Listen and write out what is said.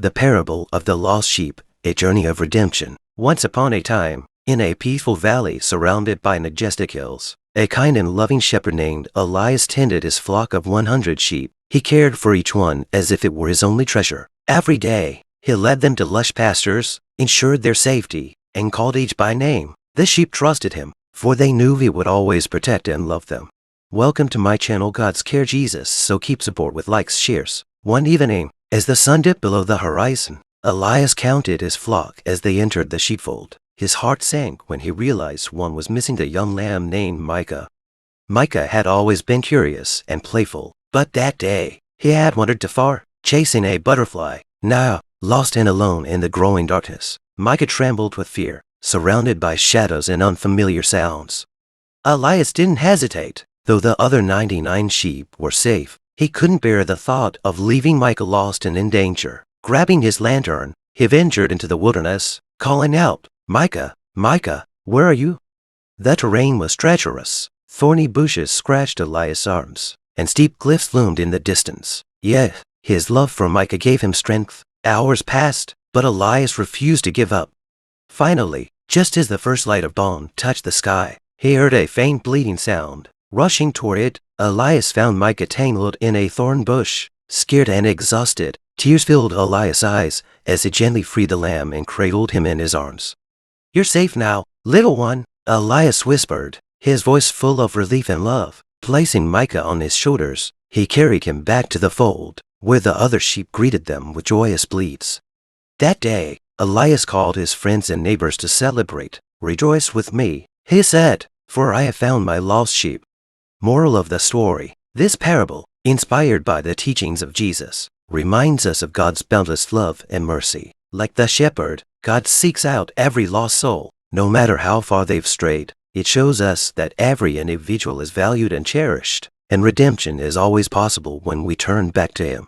The Parable of the Lost Sheep, a Journey of Redemption. Once upon a time, in a peaceful valley surrounded by majestic hills, a kind and loving shepherd named Elias tended his flock of 100 sheep. He cared for each one as if it were his only treasure. Every day, he led them to lush pastures, ensured their safety, and called each by name. The sheep trusted him, for they knew he would always protect and love them. Welcome to my channel, God's Care Jesus, so keep support with likes, shares. One evening, as the sun dipped below the horizon, Elias counted his flock as they entered the sheepfold. His heart sank when he realized one was missing, the young lamb named Micah. Micah had always been curious and playful, but that day, he had wandered too far, chasing a butterfly. Now, lost and alone in the growing darkness, Micah trembled with fear, surrounded by shadows and unfamiliar sounds. Elias didn't hesitate. Though the other 99 sheep were safe, he couldn't bear the thought of leaving Micah lost and in danger. Grabbing his lantern, he ventured into the wilderness, calling out, "Micah, Micah, where are you?" The terrain was treacherous. Thorny bushes scratched Elias' arms, and steep cliffs loomed in the distance. Yet, his love for Micah gave him strength. Hours passed, but Elias refused to give up. Finally, just as the first light of dawn touched the sky, he heard a faint bleating sound. Rushing toward it, Elias found Micah tangled in a thorn bush. Scared and exhausted, tears filled Elias' eyes as he gently freed the lamb and cradled him in his arms. "You're safe now, little one," Elias whispered, his voice full of relief and love. Placing Micah on his shoulders, he carried him back to the fold, where the other sheep greeted them with joyous bleats. That day, Elias called his friends and neighbors to celebrate. "Rejoice with me," he said, "for I have found my lost sheep." Moral of the story: this parable, inspired by the teachings of Jesus, reminds us of God's boundless love and mercy. Like the shepherd, God seeks out every lost soul, no matter how far they've strayed. It shows us that every individual is valued and cherished, and redemption is always possible when we turn back to Him.